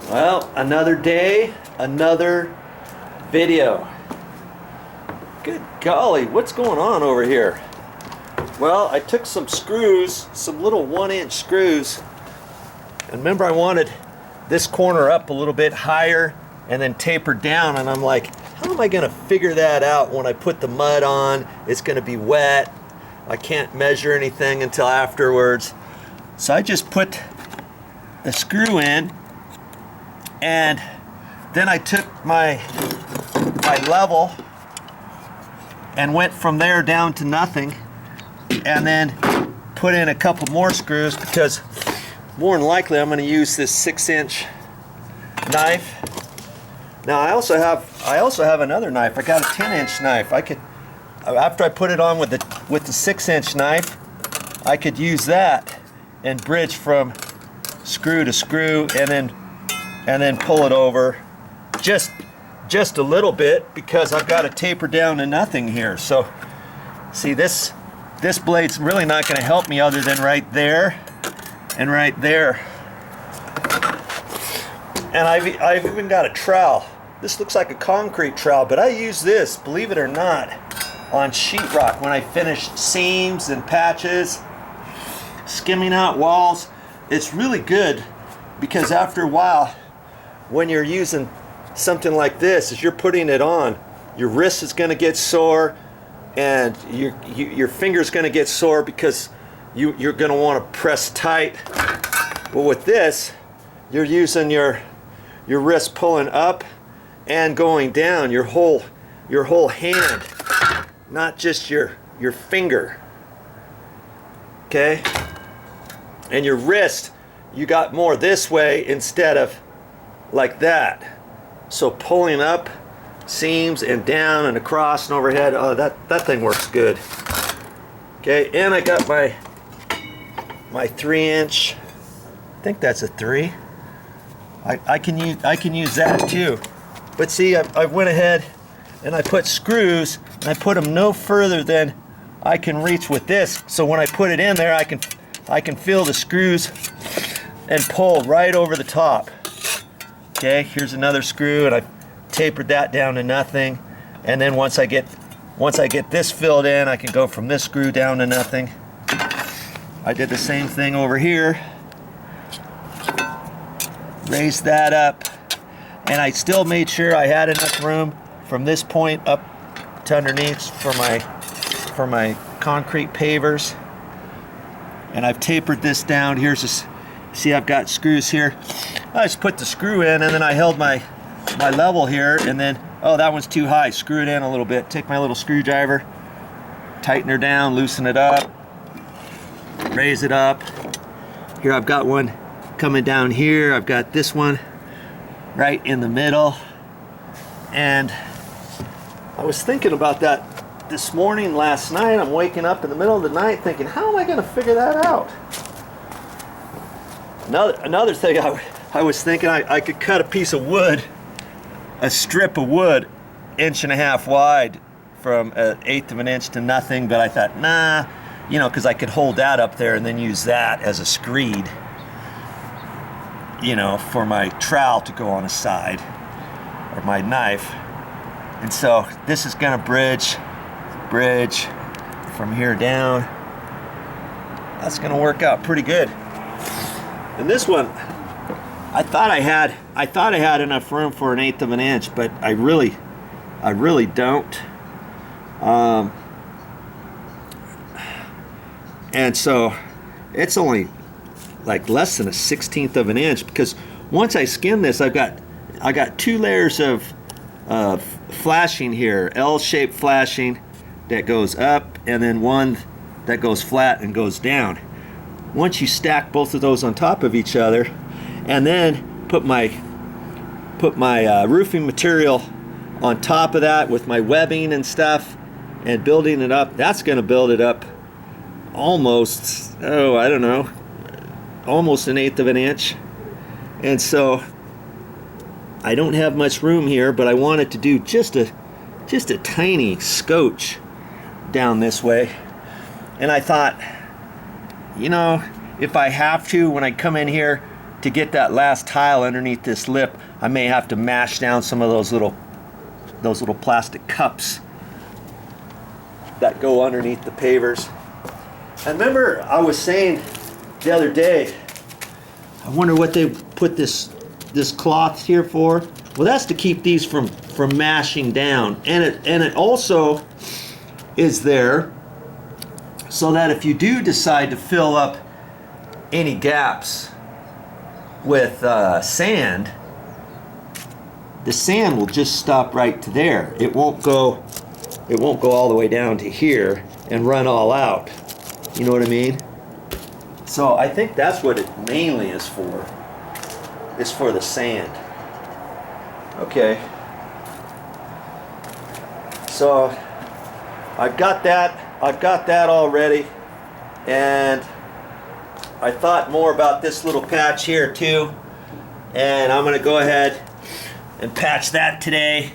Well, another day, another video. Good golly, what's going on over here? Well, I took some screws, some little 1-inch screws, and remember I wanted this corner up a little bit higher and then tapered down, and I'm like, how am I gonna figure that out when I put the mud on? It's gonna be wet. I can't measure anything until afterwards. So I just put the screw in, and then I took my level and went from there down to nothing, and then put in a couple more screws because more than likely I'm going to use this 6-inch knife. Now I also have another knife. I got a 10-inch knife. I could, after I put it on with the 6-inch knife, I could use that and bridge from screw to screw and then pull it over just a little bit because I've got to taper down to nothing here. So see, this blade's really not going to help me other than right there and right there. And I've even got a trowel. This looks like a concrete trowel, but I use this, believe it or not, on sheetrock when I finish seams and patches, skimming out walls. It's really good because after a while, when you're using something like this, as you're putting it on, your wrist is going to get sore, and your finger's going to get sore because you're going to want to press tight. Well, with this, you're using your wrist pulling up and going down, your whole hand, not just your finger. Okay? And your wrist, you got more this way instead of like that. So pulling up seams and down and across and overhead, oh, that thing works good. Okay, and I got my 3-inch, I think that's a 3. I can use that too. But see, I went ahead and I put screws, and I put them no further than I can reach with this. So when I put it in there, I can feel the screws and pull right over the top. Okay, here's another screw, and I tapered that down to nothing. And then once I get this filled in, I can go from this screw down to nothing. I did the same thing over here. Raised that up, and I still made sure I had enough room from this point up to underneath for my concrete pavers. And I've tapered this down. Here's this. See, I've got screws here. I just put the screw in, and then I held my level here, and then, oh, that one's too high. Screw it in a little bit. Take my little screwdriver, tighten her down, loosen it up, raise it up. Here I've got one coming down here. I've got this one right in the middle. And I was thinking about that this morning, last night. I'm waking up in the middle of the night thinking, how am I going to figure that out? Another thing I was thinking, I could cut a piece of wood, a strip of wood, 1.5 inches wide from 1/8 of an inch to nothing, but I thought, nah, you know, because I could hold that up there and then use that as a screed, you know, for my trowel to go on the side, or my knife. And so this is gonna bridge from here down. That's gonna work out pretty good. And this one, I thought I had enough room for 1/8 of an inch, but I really don't. And so it's only like less than 1/16 of an inch, because once I skim this, I got 2 layers of flashing here, L-shaped flashing that goes up, and then one that goes flat and goes down. Once you stack both of those on top of each other, and then put my roofing material on top of that with my webbing and stuff, and building it up, that's going to build it up almost, oh, I don't know, almost 1/8 of an inch. And so I don't have much room here, but I wanted to do just a tiny scotch down this way. And I thought, you know, if I have to, when I come in here to get that last tile underneath this lip, I may have to mash down some of those little plastic cups that go underneath the pavers. And remember, I was saying the other day, I wonder what they put this cloth here for. Well, that's to keep these from mashing down, and it also is there so that if you do decide to fill up any gaps with sand, the sand will just stop right to there. It won't go all the way down to here and run all out. You know what I mean? So I think that's what it mainly is for. It's for the sand. Okay. So I've got that already, and I thought more about this little patch here too, and I'm gonna go ahead and patch that today.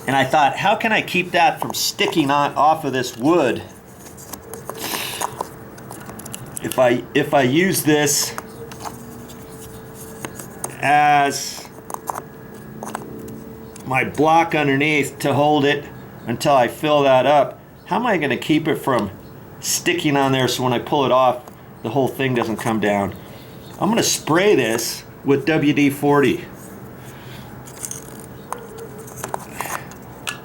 And I thought, how can I keep that from sticking off of this wood if I use this as my block underneath to hold it until I fill that up? How am I going to keep it from sticking on there so when I pull it off, the whole thing doesn't come down? I'm going to spray this with WD-40.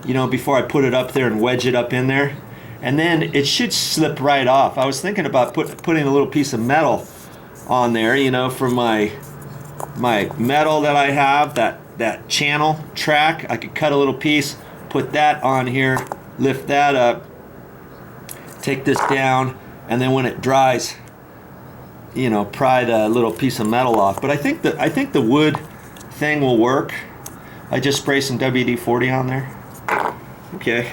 You know, before I put it up there and wedge it up in there. And then it should slip right off. I was thinking about putting a little piece of metal on there, you know, for my metal that I have, that channel track. I could cut a little piece, put that on here, lift that up, take this down, and then when it dries, you know, pry the little piece of metal off. But I think the wood thing will work. I just spray some WD-40 on there. Okay.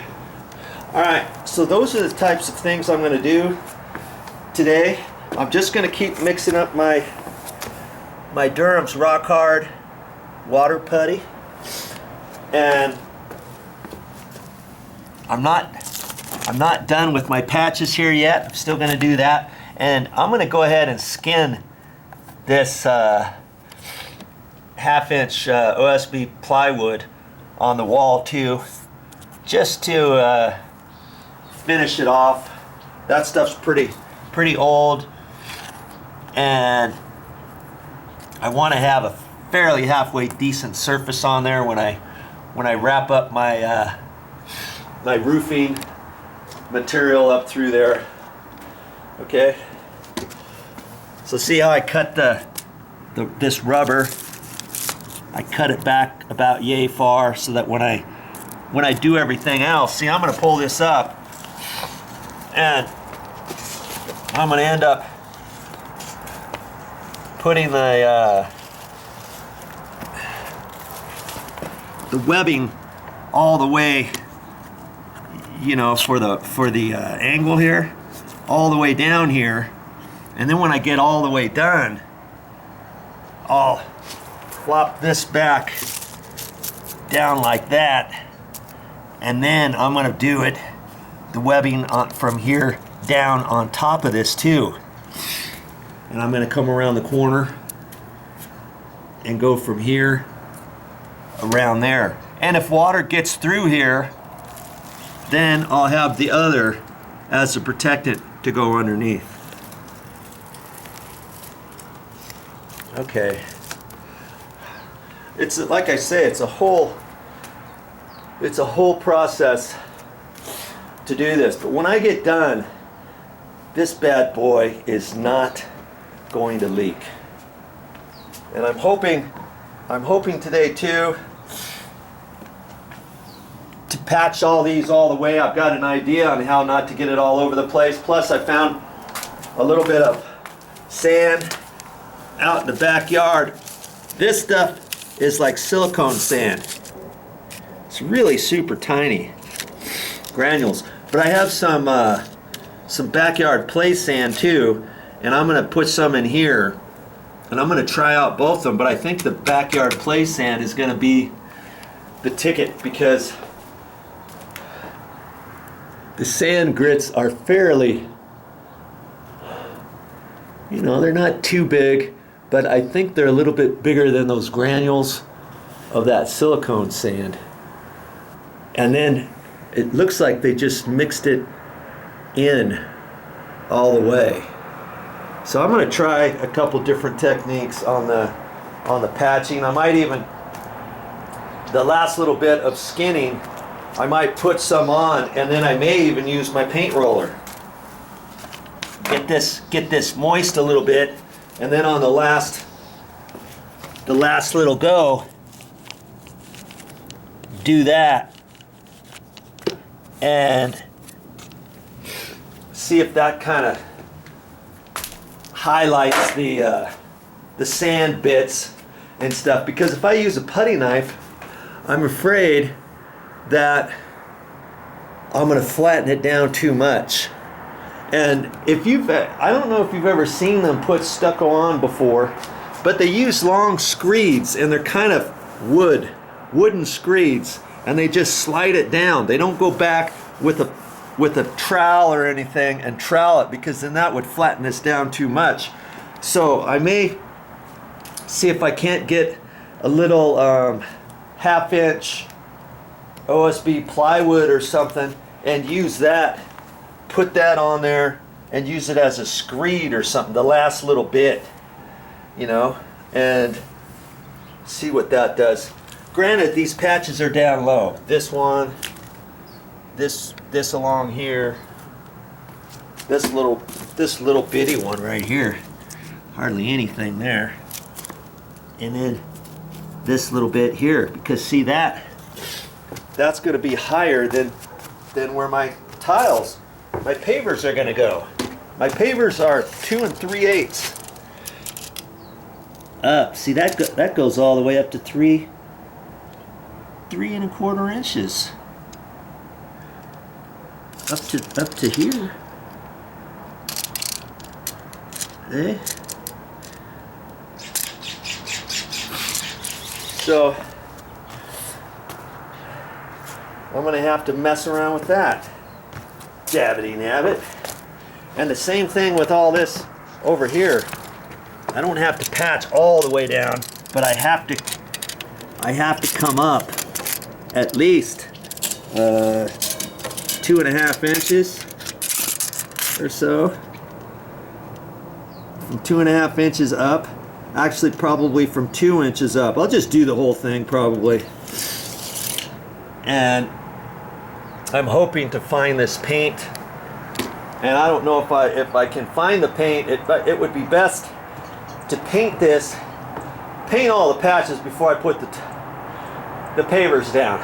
Alright, so those are the types of things I'm going to do today. I'm just going to keep mixing up my Durham's Rock Hard water putty, and I'm not done with my patches here yet. I'm still going to do that, and I'm going to go ahead and skin this half-inch OSB plywood on the wall too, just to finish it off. That stuff's pretty old, and I want to have a fairly halfway decent surface on there when I wrap up my my roofing material up through there. Okay, so see how I cut this rubber? I cut it back about yay far so that when I do everything else, see, I'm going to pull this up, and I'm going to end up putting the webbing all the way, you know, for the angle here, all the way down here, and then when I get all the way done, I'll flop this back down like that, and then I'm going to do the webbing from here down on top of this too, and I'm going to come around the corner and go from here around there. And if water gets through here, then I'll have the other as a protectant to go underneath. Okay. It's like I say, it's a whole process to do this, but when I get done, this bad boy is not going to leak. And I'm hoping today too to patch all these all the way. I've got an idea on how not to get it all over the place. Plus I found a little bit of sand out in the backyard. This stuff is like silicone sand. It's really super tiny granules. But I have some backyard play sand too, and I'm going to put some in here, and I'm going to try out both of them. But I think the backyard play sand is going to be the ticket, because the sand grits are fairly, you know, they're not too big, but I think they're a little bit bigger than those granules of that silicone sand. And then it looks like they just mixed it in all the way. So I'm going to try a couple different techniques on the patching. I might even, the last little bit of skinning, I might put some on, and then I may even use my paint roller. Get this moist a little bit, and then on the last little go, do that and see if that kind of highlights the sand bits and stuff. Because if I use a putty knife, I'm afraid that I'm going to flatten it down too much. And if I don't know if you've ever seen them put stucco on before, but they use long screeds, and they're kind of wooden screeds, and they just slide it down. They don't go back with a trowel or anything and trowel it, because then that would flatten this down too much. So I may see if I can't get a little 1/2 inch OSB plywood or something and use that, put that on there and use it as a screed or something, the last little bit, you know, and see what that does. Granted, these patches are down low. This one, this along here, this little bitty one right here, hardly anything there, and then this little bit here, because see that's going to be higher than where my tiles, my pavers are going to go. My pavers are 2 3/8 up. See, that goes all the way up to 3 1/4 inches. Up to here. Eh? So I'm going to have to mess around with that. Jabbity nabbit. And the same thing with all this over here. I don't have to patch all the way down, but I have to come up at least 2.5 inches or so. From 2.5 inches up. Actually, probably from 2 inches up. I'll just do the whole thing probably. And I'm hoping to find this paint. And I don't know if I can find the paint. It would be best to paint all the patches before I put the pavers down.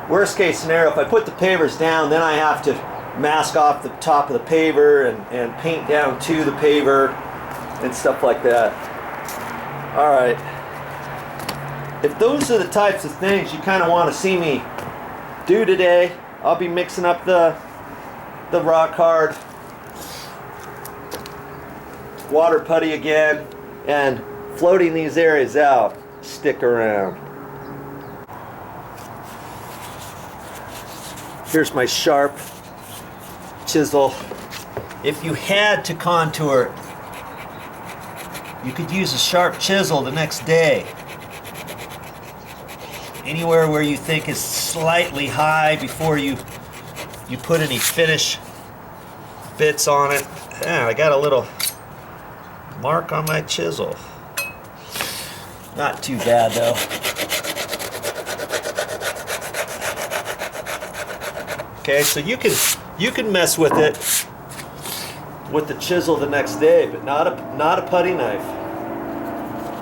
Worst case scenario, if I put the pavers down, then I have to mask off the top of the paver and paint down to the paver and stuff like that. All right. If those are the types of things you kind of want to see me do today, I'll be mixing up the rock hard water putty again and floating these areas out. Stick around. Here's my sharp chisel. If you had to contour, you could use a sharp chisel the next day. Anywhere where you think is slightly high before you put any finish bits on it. Yeah, I got a little mark on my chisel. Not too bad though. Okay, so you can mess with it with the chisel the next day, but not a putty knife.